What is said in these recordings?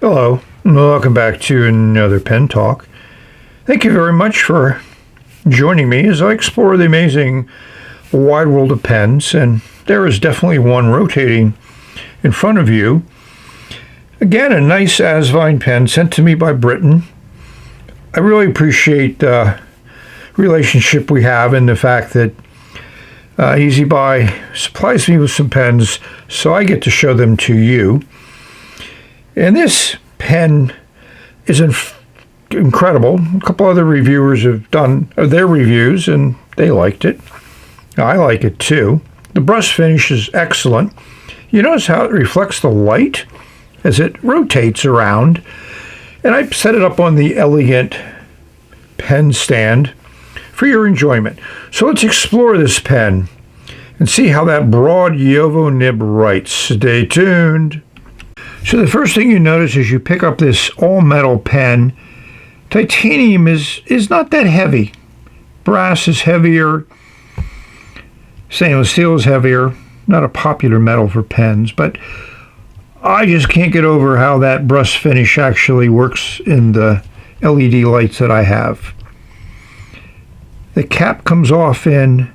Hello, and welcome back to another Pen Talk. Thank you very much for joining me as I explore the amazing wide world of pens, and there is definitely one rotating in front of you. Again, a nice Asvine pen sent to me by Britain. I really appreciate the relationship we have and the fact that Easy Buy supplies me with some pens, so I get to show them to you. And this pen is incredible. A couple other reviewers have done their reviews, and they liked it. I like it too. The brush finish is excellent. You notice how it reflects the light as it rotates around. And I set it up on the elegant pen stand for your enjoyment. So let's explore this pen and see how that broad Jowo nib writes. Stay tuned. So the first thing you notice as you pick up this all-metal pen, titanium is not that heavy. Brass is heavier. Stainless steel is heavier. Not a popular metal for pens, but I just can't get over how that brush finish actually works in the LED lights that I have. The cap comes off in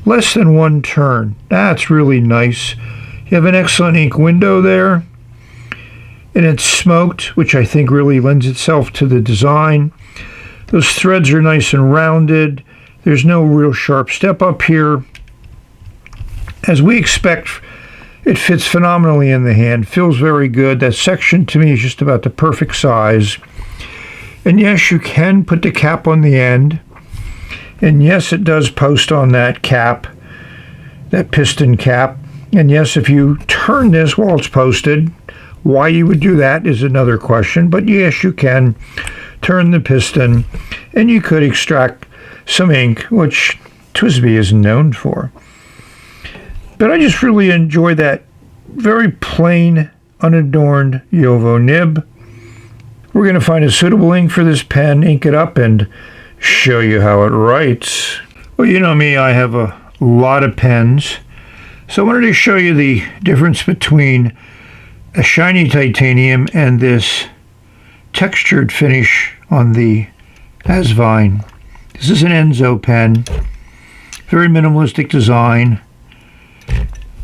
less than one turn. That's really nice. You have an excellent ink window there. And it's smoked, which I think really lends itself to the design. Those threads are nice and rounded. There's no real sharp step up here. As we expect, it fits phenomenally in the hand. Feels very good. That section to me is just about the perfect size. And yes, you can put the cap on the end. And yes, it does post on that cap, that piston cap. And yes, if you turn this while it's posted, why you would do that is another question, but yes, you can turn the piston and you could extract some ink, which TWSBI is known for. But I just really enjoy that very plain, unadorned Jowo nib. We're going to find a suitable ink for this pen, ink it up, and show you how it writes. Well, you know me, I have a lot of pens, so I wanted to show you the difference between a shiny titanium and this textured finish on the Asvine. This is an Enzo pen, very minimalistic design.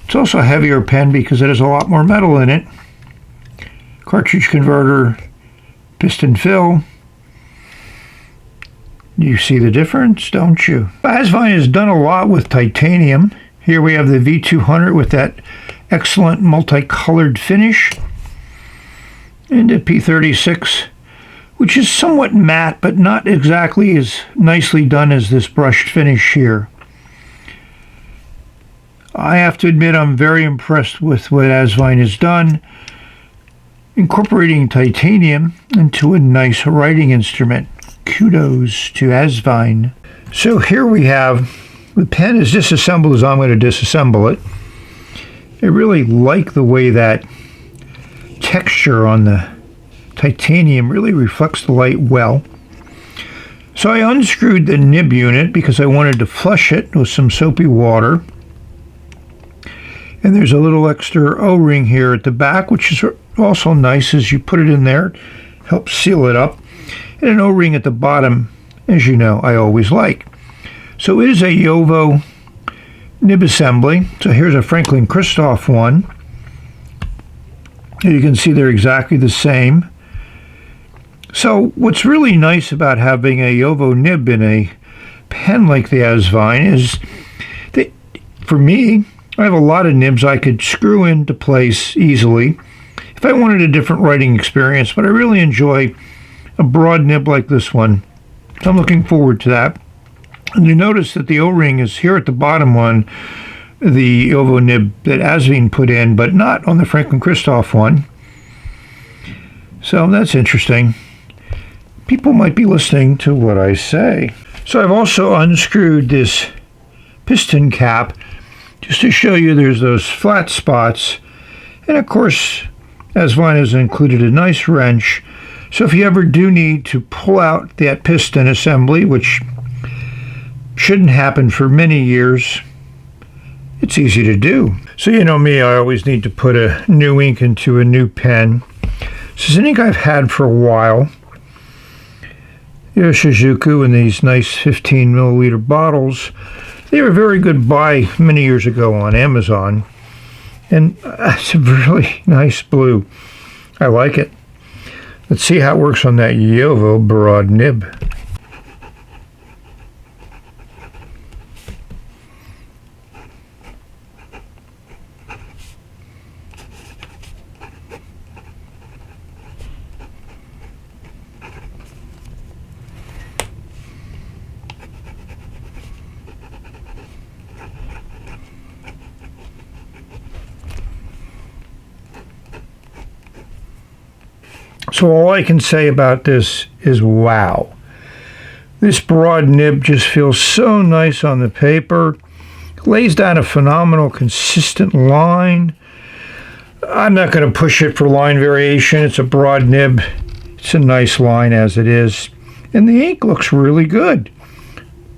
It's also a heavier pen because it has a lot more metal in it. Cartridge converter, piston fill. You see the difference, don't you? Asvine has done a lot with titanium. Here we have the V200 with that excellent multicolored finish, and a P36, which is somewhat matte, but not exactly as nicely done as this brushed finish here. I have to admit I'm very impressed with what Asvine has done, incorporating titanium into a nice writing instrument. Kudos to Asvine. So here we have, the pen is disassembled as I'm going to disassemble it. I really like the way that texture on the titanium really reflects the light well. So I unscrewed the nib unit because I wanted to flush it with some soapy water. And there's a little extra O-ring here at the back, which is also nice as you put it in there. Helps seal it up. And an O-ring at the bottom, as you know, I always like. So it is a Jowo nib assembly. So here's a Franklin Christoph one. You can see they're exactly the same. So what's really nice about having a Jowo nib in a pen like the Asvine is that, for me, I have a lot of nibs I could screw into place easily if I wanted a different writing experience, but I really enjoy a broad nib like this one. So I'm looking forward to that. And you notice that the O-ring is here at the bottom on the Jowo nib that Asvine put in, but not on the Franklin Christoph one. So that's interesting. People might be listening to what I say. So I've also unscrewed this piston cap just to show you there's those flat spots. And of course, Asvine has included a nice wrench. So if you ever do need to pull out that piston assembly, which shouldn't happen for many years, it's easy to do. So you know me, I always need to put a new ink into a new pen. This is an ink I've had for a while. Shizuku in these nice 15 milliliter bottles. They were a very good buy many years ago on Amazon. And it's a really nice blue. I like it. Let's see how it works on that Jowo broad nib. So all I can say about this is wow. This broad nib just feels so nice on the paper. Lays down a phenomenal consistent line. I'm not going to push it for line variation. It's a broad nib. It's a nice line as it is. And the ink looks really good.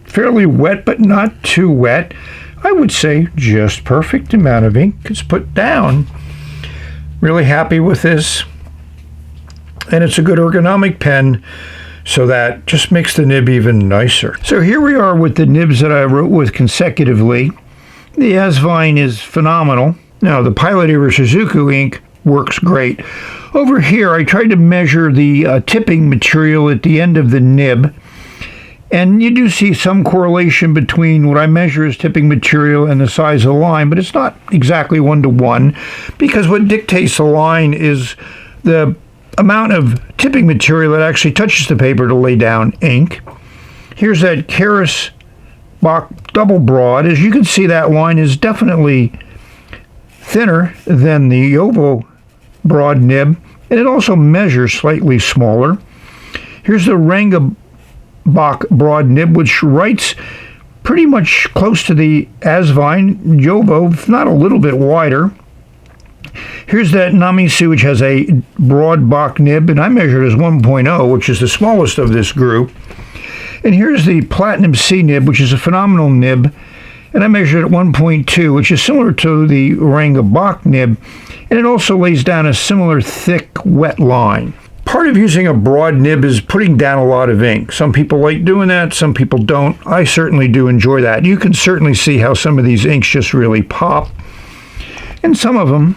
Fairly wet, but not too wet. I would say just perfect amount of ink is put down. Really happy with this. And it's a good ergonomic pen, so that just makes the nib even nicer. So here we are with the nibs that I wrote with consecutively. The Asvine is phenomenal. Now the Pilot Era Shizuku ink works great. Over here I tried to measure the tipping material at the end of the nib, and you do see some correlation between what I measure as tipping material and the size of the line, but it's not exactly 1-to-1, because what dictates the line is the amount of tipping material that actually touches the paper to lay down ink. Here's that Keras Bach double broad. As you can see, that line is definitely thinner than the Jowo broad nib, and it also measures slightly smaller. Here's the Ranga Bach broad nib, which writes pretty much close to the Asvine Jowo, if not a little bit wider. Here's that Namisu, which has a broad Bach nib, and I measured as 1.0, which is the smallest of this group. And here's the Platinum C nib, which is a phenomenal nib, and I measured at 1.2, which is similar to the Ranga Bach nib, and it also lays down a similar thick, wet line. Part of using a broad nib is putting down a lot of ink. Some people like doing that, some people don't. I certainly do enjoy that. You can certainly see how some of these inks just really pop, and some of them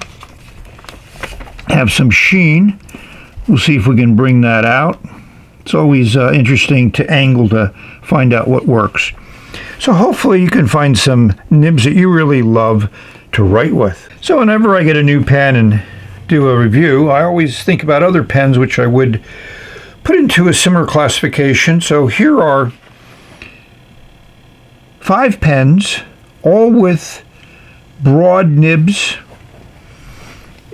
have some sheen. We'll see if we can bring that out. It's always interesting to angle to find out what works. So hopefully you can find some nibs that you really love to write with. So whenever I get a new pen and do a review, I always think about other pens which I would put into a similar classification. So here are 5 pens, all with broad nibs,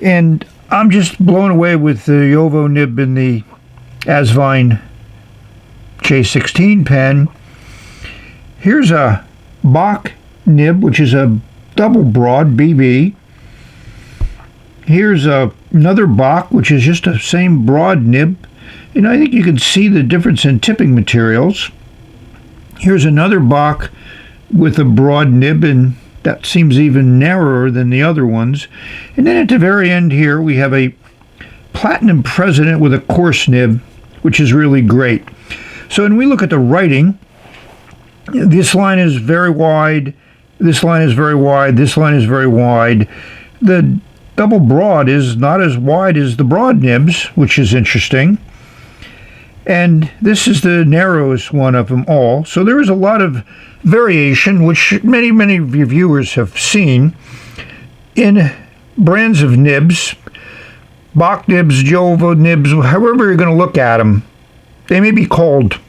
and I'm just blown away with the Jowo nib in the Asvine J16 pen. Here's a Bach nib, which is a double broad BB. Here's another Bach, which is just the same broad nib, and I think you can see the difference in tipping materials. Here's another Bach with a broad nib, and that seems even narrower than the other ones. And then at the very end here, we have a Platinum President with a coarse nib, which is really great. So when we look at the writing, this line is very wide, this line is very wide, this line is very wide. The double broad is not as wide as the broad nibs, which is interesting. And this is the narrowest one of them all. So there is a lot of variation, which many reviewers have seen in brands of nibs, Bach nibs, Jowo nibs, however you're going to look at them. They may be called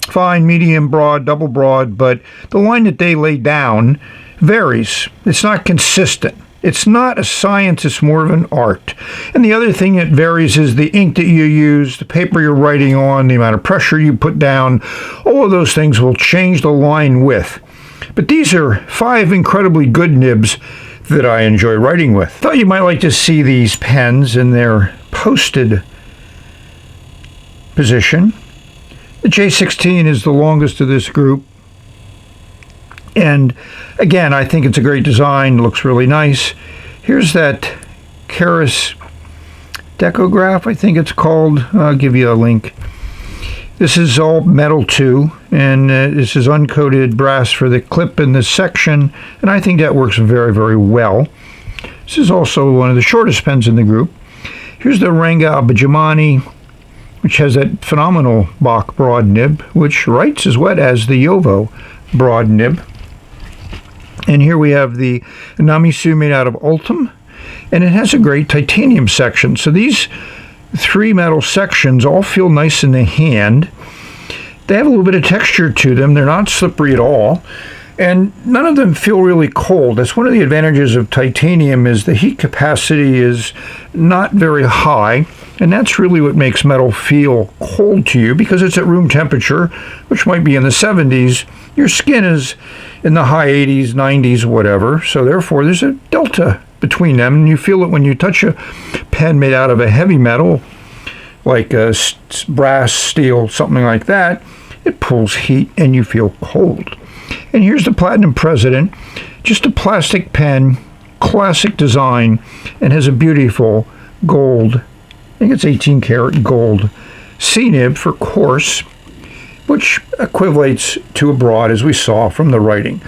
fine, medium, broad, double broad, but the line that they lay down varies. It's not consistent. It's not a science, it's more of an art. And the other thing that varies is the ink that you use, the paper you're writing on, the amount of pressure you put down. All of those things will change the line width. But these are 5 incredibly good nibs that I enjoy writing with. Thought you might like to see these pens in their posted position. The J16 is the longest of this group. And again, I think it's a great design, looks really nice. Here's that Keras Decograph, I think it's called. I'll give you a link. This is all metal too, and this is uncoated brass for the clip in this section, and I think that works very, very well. This is also one of the shortest pens in the group. Here's the Ranga Abhijamani, which has that phenomenal Bach broad nib, which writes as wet as the Jowo broad nib. And here we have the Namisu made out of Ultim, and it has a great titanium section. So these three metal sections all feel nice in the hand. They have a little bit of texture to them. They're not slippery at all. And none of them feel really cold. That's one of the advantages of titanium, is the heat capacity is not very high. And that's really what makes metal feel cold to you, because it's at room temperature, which might be in the 70s. Your skin is in the high 80s, 90s, whatever. So therefore, there's a delta between them, and you feel it when you touch a pen made out of a heavy metal, like brass, steel, something like that. It pulls heat, and you feel cold. And here's the Platinum President, just a plastic pen, classic design, and has a beautiful gold, I think it's 18 karat gold C-nib for coarse, which equivalates to a broad, as we saw from the writing.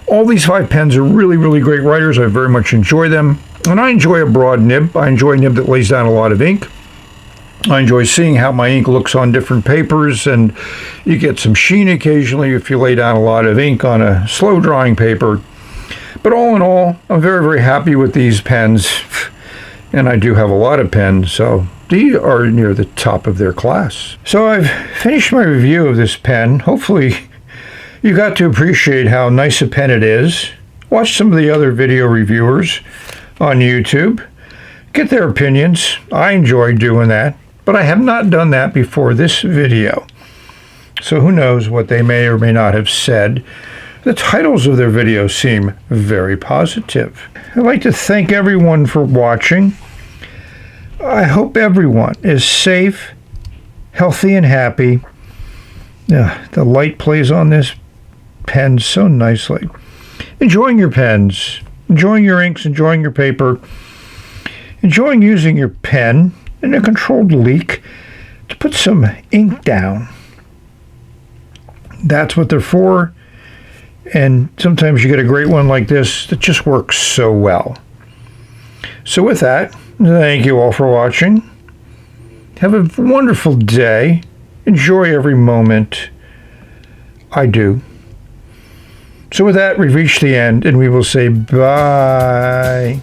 All these 5 pens are really, really great writers. I very much enjoy them. And I enjoy a broad nib. I enjoy a nib that lays down a lot of ink. I enjoy seeing how my ink looks on different papers, and you get some sheen occasionally if you lay down a lot of ink on a slow drying paper. But all in all, I'm very, very happy with these pens. And I do have a lot of pens, so they are near the top of their class. So I've finished my review of this pen. Hopefully you got to appreciate how nice a pen it is. Watch some of the other video reviewers on YouTube. Get their opinions. I enjoy doing that, but I have not done that before this video. So who knows what they may or may not have said. The titles of their videos seem very positive. I'd like to thank everyone for watching. I hope everyone is safe, healthy, and happy. The light plays on this pen so nicely. Enjoying your pens, enjoying your inks, enjoying your paper, enjoying using your pen in a controlled leak to put some ink down. That's what they're for. And sometimes you get a great one like this that just works so well. So with that, thank you all for watching. Have a wonderful day. Enjoy every moment. I do. So with that, we've reached the end, and we will say bye.